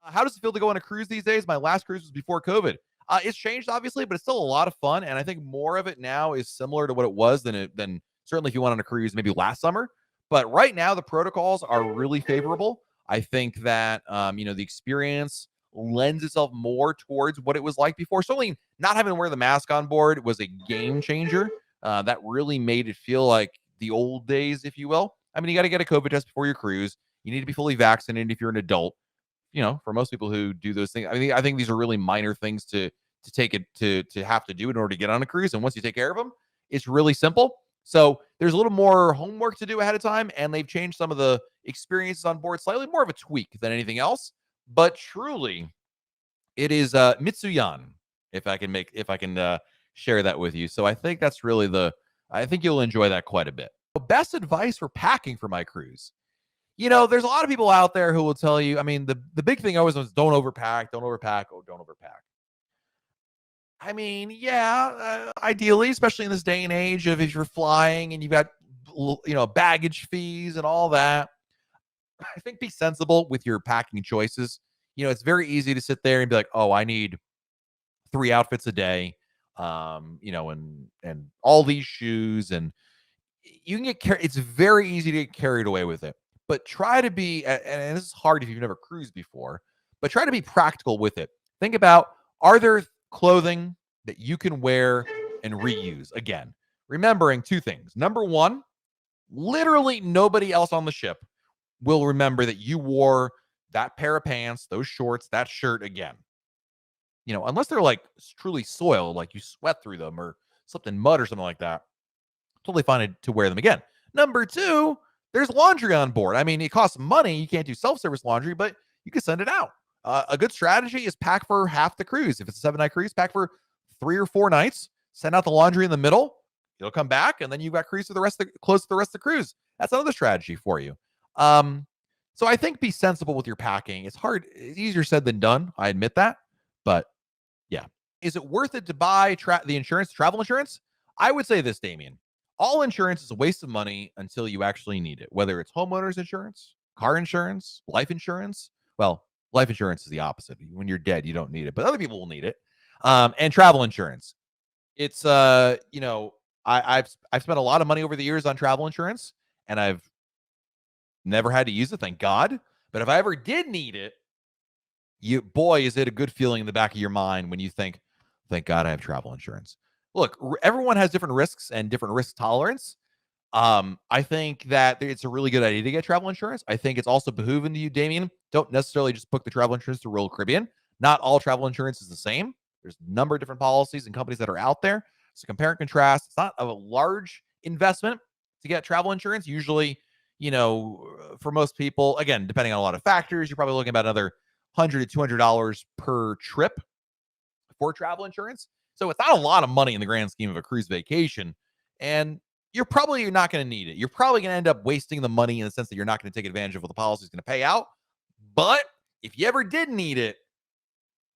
How does it feel to go on a cruise these days? My last cruise was before COVID. It's changed obviously, but it's still a lot of fun, and I think more of it now is similar to what it was than certainly if you went on a cruise maybe last summer. But right now, the protocols are really favorable. I think that the experience lends itself more towards what it was like before. Certainly, not having to wear the mask on board was a game changer. That really made it feel like the old days, if you will. I mean, you got to get a COVID test before your cruise. You need to be fully vaccinated if you're an adult. For most people who do those things, I think these are really minor things to take it to have to do in order to get on a cruise. And once you take care of them, it's really simple. So there's a little more homework to do ahead of time, and they've changed some of the experiences on board, slightly more of a tweak than anything else. But truly, it is Mitsuyan. If I can share that with you. So I think that's really I think you'll enjoy that quite a bit. Best advice for packing for my cruise. There's a lot of people out there who will tell you, the big thing always was don't overpack, don't overpack, oh, don't overpack. Ideally, especially in this day and age of if you're flying and you've got, baggage fees and all that, I think be sensible with your packing choices. It's very easy to sit there and be like, oh, I need 3 outfits a day, and all these shoes, and you can it's very easy to get carried away with it. But try to be, and this is hard if you've never cruised before, but try to be practical with it. Think about, are there clothing that you can wear and reuse? Again, remembering 2 things. Number 1, literally nobody else on the ship will remember that you wore that pair of pants, those shorts, that shirt again. Unless they're like truly soiled, like you sweat through them or slipped in mud or something like that. Totally fine to wear them again. Number 2, there's laundry on board. It costs money. You can't do self-service laundry, but you can send it out. A good strategy is pack for half the cruise. If it's a 7-night cruise, pack for 3 or 4 nights. Send out the laundry in the middle. It'll come back, and then you've got cruise for close to the rest of the cruise. That's another strategy for you. So I think be sensible with your packing. It's hard. It's easier said than done. I admit that, but yeah. Is it worth it to buy the insurance, travel insurance? I would say this, Damien. All insurance is a waste of money until you actually need it, whether it's homeowners insurance, car insurance, life insurance. Well, life insurance is the opposite. When you're dead, you don't need it, but other people will need it. And travel insurance. It's, I've spent a lot of money over the years on travel insurance, and I've never had to use it, thank God. But if I ever did need it, boy, is it a good feeling in the back of your mind when you think, thank God I have travel insurance. Look, everyone has different risks and different risk tolerance. I think that it's a really good idea to get travel insurance. I think it's also behooving to you, Damien. Don't necessarily just book the travel insurance to Royal Caribbean. Not all travel insurance is the same. There's a number of different policies and companies that are out there. So compare and contrast. It's not a large investment to get travel insurance. Usually, for most people, again, depending on a lot of factors, you're probably looking about another $100 to $200 per trip for travel insurance. So it's not a lot of money in the grand scheme of a cruise vacation, and you're probably not going to need it. You're probably going to end up wasting the money in the sense that you're not going to take advantage of what the policy is going to pay out. But if you ever did need it,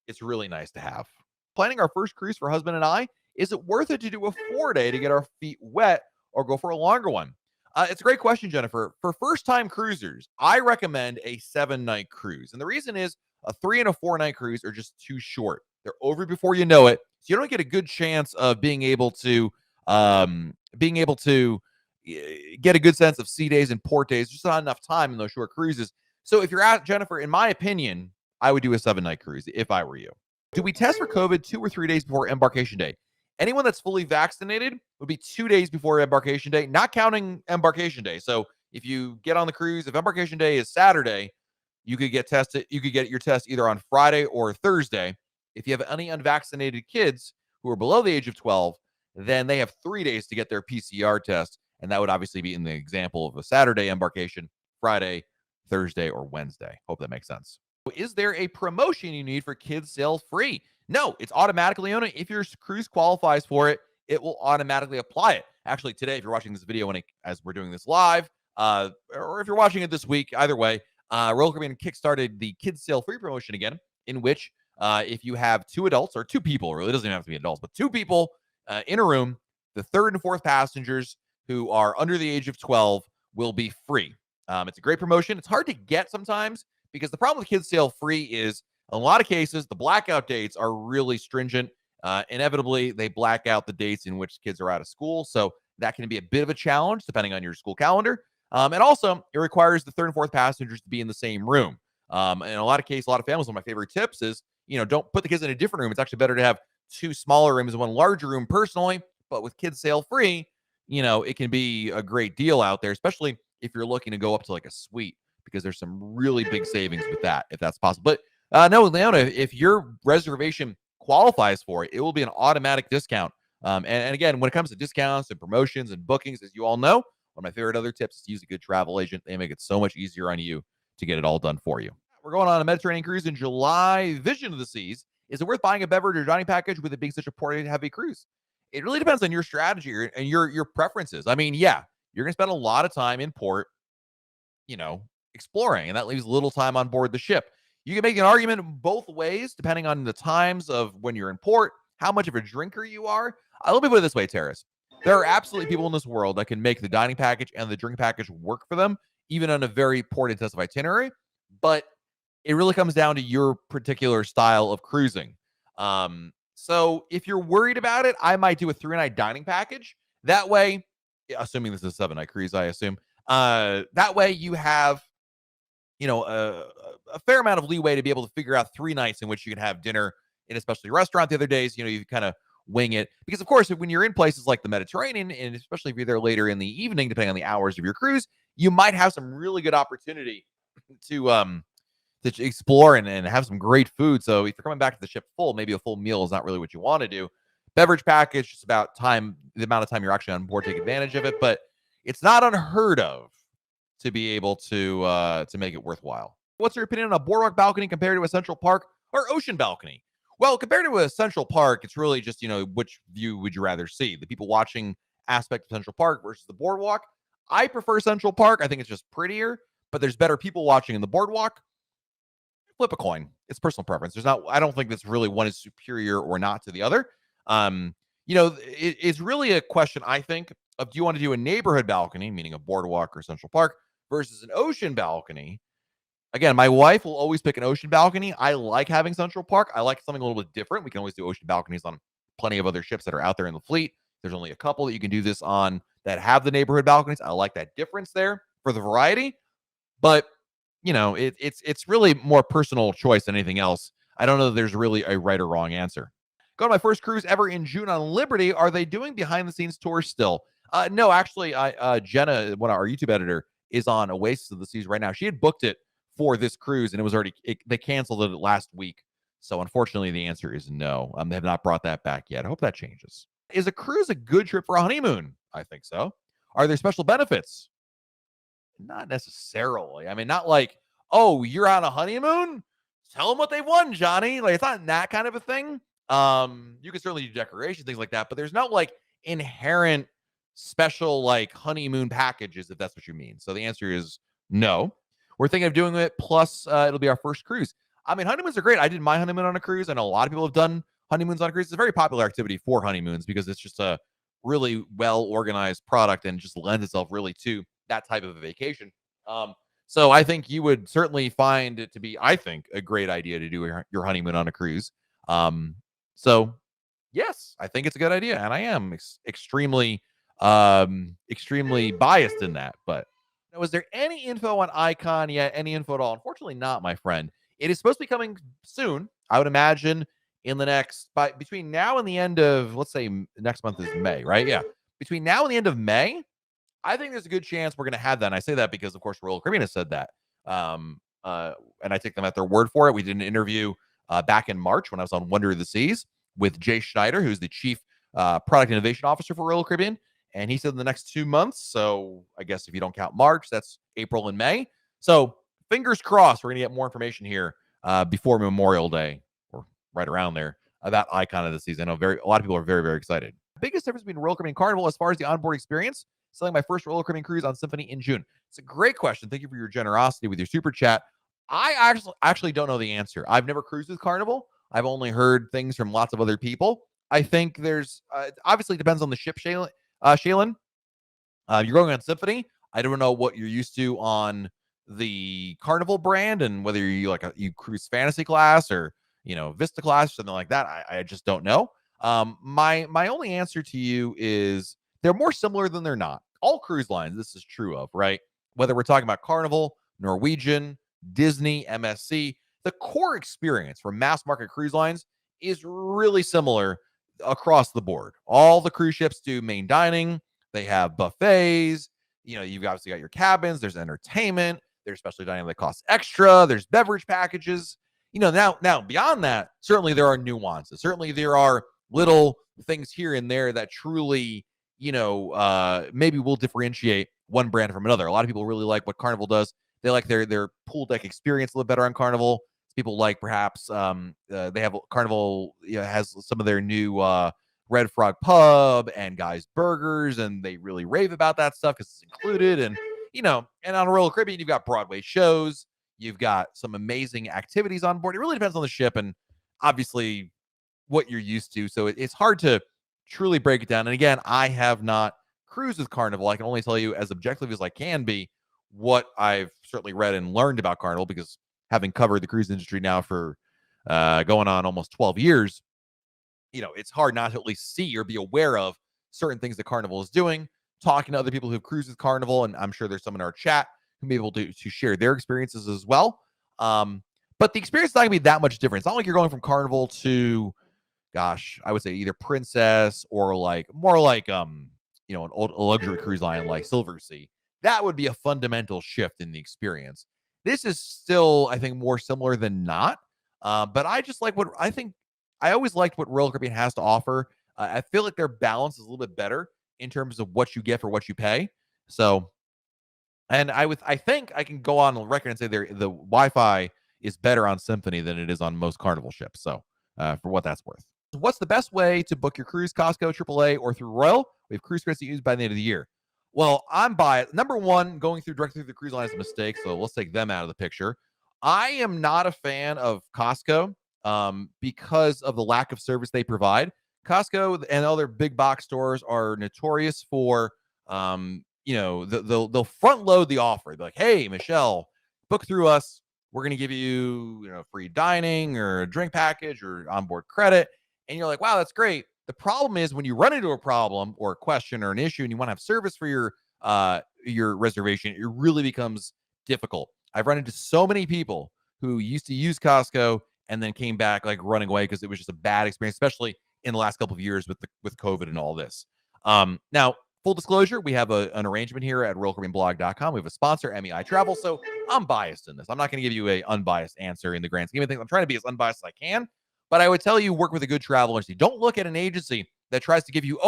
it's really nice to have. Planning our first cruise for husband and I, is it worth it to do a 4-day to get our feet wet or go for a longer one? It's a great question, Jennifer. For first-time cruisers, I recommend a 7-night cruise. And the reason is a 3 and a 4-night cruise are just too short. They're over before you know it. So you don't get a good chance of being able to get a good sense of sea days and port days. Just not enough time in those short cruises. So if you're out, Jennifer, in my opinion, I would do a 7-night cruise if I were you. Do we test for COVID 2 or 3 days before embarkation day? Anyone that's fully vaccinated would be 2 days before embarkation day, not counting embarkation day. So if you get on the cruise, if embarkation day is Saturday, you could get tested. You could get your test either on Friday or Thursday. If you have any unvaccinated kids who are below the age of 12, then they have 3 days to get their PCR test. And that would obviously be in the example of a Saturday embarkation, Friday, Thursday, or Wednesday. Hope that makes sense. Is there a promotion you need for kids sail free? No, it's automatically on it. If your cruise qualifies for it, it will automatically apply it. Actually, today, if you're watching this video as we're doing this live, or if you're watching it this week, either way, Royal Caribbean kickstarted the kids sail free promotion again, in which if you have 2 adults, or 2 people, really, it doesn't even have to be adults, but 2 people in a room, the 3rd and 4th passengers who are under the age of 12 will be free. It's a great promotion. It's hard to get sometimes because the problem with kids sail free is in a lot of cases, the blackout dates are really stringent. Inevitably, they black out the dates in which kids are out of school. So that can be a bit of a challenge depending on your school calendar. And also, it requires the third and fourth passengers to be in the same room. In a lot of cases, a lot of families, one of my favorite tips is, don't put the kids in a different room. It's actually better to have two smaller rooms and one larger room personally. But with kids sail free, it can be a great deal out there, especially if you're looking to go up to like a suite, because there's some really big savings with that, if that's possible. But no, Leona, if your reservation qualifies for it, it will be an automatic discount. And again, when it comes to discounts and promotions and bookings, as you all know, one of my favorite other tips is to use a good travel agent. They make it so much easier on you to get it all done for you. We're going on a Mediterranean cruise in July. Vision of the Seas. Is it worth buying a beverage or dining package with it being such a port-heavy cruise? It really depends on your strategy and your preferences. I mean, yeah, you're going to spend a lot of time in port, exploring, and that leaves little time on board the ship. You can make an argument both ways, depending on the times of when you're in port, how much of a drinker you are. Let me put it this way, Terrace. There are absolutely people in this world that can make the dining package and the drink package work for them, even on a very port-intensive itinerary. But it really comes down to your particular style of cruising. So if you're worried about it, I might do a 3-night dining package. That way, assuming this is a 7-night cruise, I assume. That way you have, a fair amount of leeway to be able to figure out 3 nights in which you can have dinner in a specialty restaurant. The other days, you kind of wing it. Because, of course, when you're in places like the Mediterranean, and especially if you're there later in the evening, depending on the hours of your cruise, you might have some really good opportunity to explore and have some great food. So if you're coming back to the ship full, maybe a full meal is not really what you want to do. Beverage package, just about time, the amount of time you're actually on board, take advantage of it. But it's not unheard of to be able to make it worthwhile. What's your opinion on a boardwalk balcony compared to a Central Park or ocean balcony? Well, compared to a Central Park, it's really just, which view would you rather see? The people watching aspect of Central Park versus the boardwalk. I prefer Central Park. I think it's just prettier, but there's better people watching in the boardwalk. Flip a coin. It's personal preference. I don't think that's really one is superior or not to the other. It's really a question, I think, of do you want to do a neighborhood balcony, meaning a boardwalk or Central Park, versus an ocean balcony. Again, my wife will always pick an ocean balcony. I like having Central Park. I like something a little bit different. We can always do ocean balconies on plenty of other ships that are out there in the fleet. There's only a couple that you can do this on that have the neighborhood balconies. I like that difference there for the variety. But, it's really more personal choice than anything else. I don't know that there's really a right or wrong answer. Go to my first cruise ever in June on Liberty. Are they doing behind-the-scenes tours still? No, actually, Jenna, one of our YouTube editor, is on Oasis of the Seas right now. She had booked it for this cruise, and it was they canceled it last week. So unfortunately, the answer is no. They have not brought that back yet. I hope that changes. Is a cruise a good trip for a honeymoon? I think so. Are there special benefits? Not necessarily. I mean, not like, oh, you're on a honeymoon? Tell them what they won, Johnny. Like, it's not that kind of a thing. You can certainly do decorations, things like that, but there's no like inherent special like honeymoon packages, if that's what you mean. So the answer is no. We're thinking of doing it. Plus, it'll be our first cruise. I mean, honeymoons are great. I did my honeymoon on a cruise. I know a lot of people have done honeymoons on a cruise. It's a very popular activity for honeymoons because it's just a really well-organized product and just lends itself really to that type of a vacation. So I think you would certainly find it to be, I think, a great idea to do your honeymoon on a cruise. So yes, I think it's a good idea. And I am extremely biased in that. But was there any info on Icon yet? Any info at all? Unfortunately not, my friend. It is supposed to be coming soon. I would imagine in the between now and the end of, let's say next month is May, right? Yeah. Between now and the end of May, I think there's a good chance we're going to have that. And I say that because, of course, Royal Caribbean has said that. And I take them at their word for it. We did an interview back in March when I was on Wonder of the Seas with Jay Schneider, who's the Chief Product Innovation Officer for Royal Caribbean. And he said in the next 2 months, so I guess if you don't count March, that's April and May. So fingers crossed, we're going to get more information here before Memorial Day or right around there about Icon of the Seas. I know a lot of people are very, very excited. Biggest difference between Royal Caribbean Carnival as far as the onboard experience, selling my first Royal Caribbean cruise on Symphony in June. It's a great question. Thank you for your generosity with your super chat. I actually don't know the answer. I've never cruised with Carnival. I've only heard things from lots of other people. I think there's obviously depends on the ship, Shaylin. You're going on Symphony. I don't know what you're used to on the Carnival brand, and whether you like you cruise fantasy class or Vista class or something like that, I just don't know. My only answer to you is they're more similar than they're not. All cruise lines, this is true of, right? Whether we're talking about Carnival, Norwegian, Disney, MSC, the core experience for mass market cruise lines is really similar across the board. All the cruise ships do main dining. They have buffets. You've obviously got your cabins. There's entertainment. There's specialty dining that costs extra. There's beverage packages. Now beyond that, certainly there are nuances. Certainly there are little things here and there that truly, maybe will differentiate one brand from another. A lot of people really like what Carnival does. They like their pool deck experience a little better on Carnival. People like perhaps they have Carnival has some of their new Red Frog Pub and Guy's Burgers, and they really rave about that stuff because it's included. And and on Royal Caribbean, you've got Broadway shows, you've got some amazing activities on board. It really depends on the ship and obviously what you're used to. So it's hard to truly break it down. And again, I have not cruised with Carnival. I can only tell you as objectively as I can be what I've certainly read and learned about Carnival, because having covered the cruise industry now for going on almost 12 years, it's hard not to at least see or be aware of certain things that Carnival is doing, talking to other people who've cruised with Carnival. And I'm sure there's some in our chat who may be able to share their experiences as well. But the experience is not going to be that much different. It's not like you're going from Carnival to, gosh, I would say either Princess or more like a luxury cruise line like Silversea. That would be a fundamental shift in the experience. This is still, I think, more similar than not. But I just like I always liked what Royal Caribbean has to offer. I feel like their balance is a little bit better in terms of what you get for what you pay. So, and I think I can go on record and say the Wi-Fi is better on Symphony than it is on most Carnival ships. So, for what that's worth. What's the best way to book your cruise? Costco, AAA, or through Royal? We have cruise credits to use by the end of the year. Well, I'm biased. Number one, going directly through the cruise line is a mistake, so let's take them out of the picture. I am not a fan of Costco because of the lack of service they provide. Costco and other big box stores are notorious for, they'll front load the offer. They're like, hey, Michelle, book through us. We're going to give you, free dining or a drink package or onboard credit. And you're like, wow, that's great. The problem is when you run into a problem or a question or an issue and you want to have service for your reservation, it really becomes difficult. I've run into so many people who used to use Costco and then came back like running away because it was just a bad experience, especially in the last couple of years with COVID and all this. Now, full disclosure, we have an arrangement here at RoyalCaribbeanBlog.com. We have a sponsor, MEI Travel, so I'm biased in this. I'm not going to give you a unbiased answer in the grand scheme of things. I'm trying to be as unbiased as I can. But I would tell you, work with a good travel agency. Don't look at an agency that tries to give you,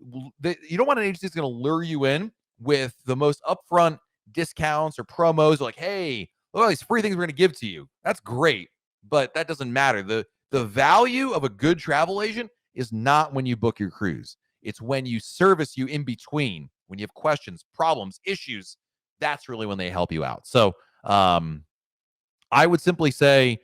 you don't want an agency that's going to lure you in with the most upfront discounts or promos. Like, hey, look at all these free things we're going to give to you. That's great, but that doesn't matter. The value of a good travel agent is not when you book your cruise. It's when you service you in between, when you have questions, problems, issues. That's really when they help you out. So I would simply say,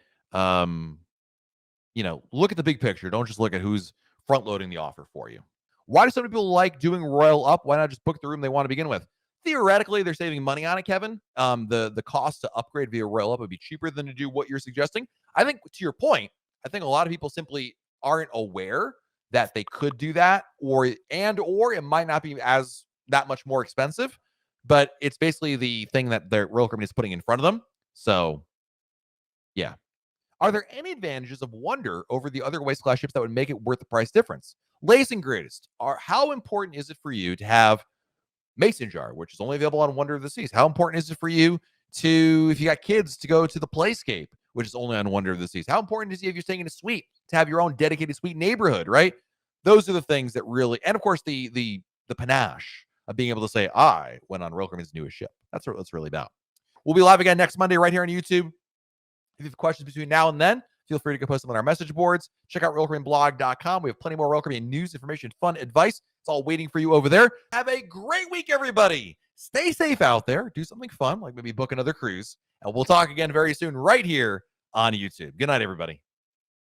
look at the big picture. Don't just look at who's front loading the offer for you. Why do some people like doing Royal Up? Why not just book the room they want to begin with? Theoretically, they're saving money on it, Kevin. The cost to upgrade via Royal Up would be cheaper than to do what you're suggesting. I think, to your point, I think a lot of people simply aren't aware that they could do that, or it might not be that much more expensive, but it's basically the thing that the Royal Caribbean is putting in front of them. So, yeah. Are there any advantages of Wonder over the other Oasis Class ships that would make it worth the price difference? Latest and greatest, how important is it for you to have Mason Jar, which is only available on Wonder of the Seas? How important is it for you if you got kids, to go to the Playscape, which is only on Wonder of the Seas? How important is it if you're staying in a suite to have your own dedicated suite neighborhood, right? Those are the things that really, and of course the panache of being able to say, I went on Royal Caribbean's newest ship. That's what it's really about. We'll be live again next Monday right here on YouTube. If you have questions between now and then, feel free to go post them on our message boards. Check out RoyalCaribbeanBlog.com. We have plenty more Royal Caribbean news, information, fun, advice. It's all waiting for you over there. Have a great week, everybody. Stay safe out there. Do something fun, like maybe book another cruise. And we'll talk again very soon right here on YouTube. Good night, everybody.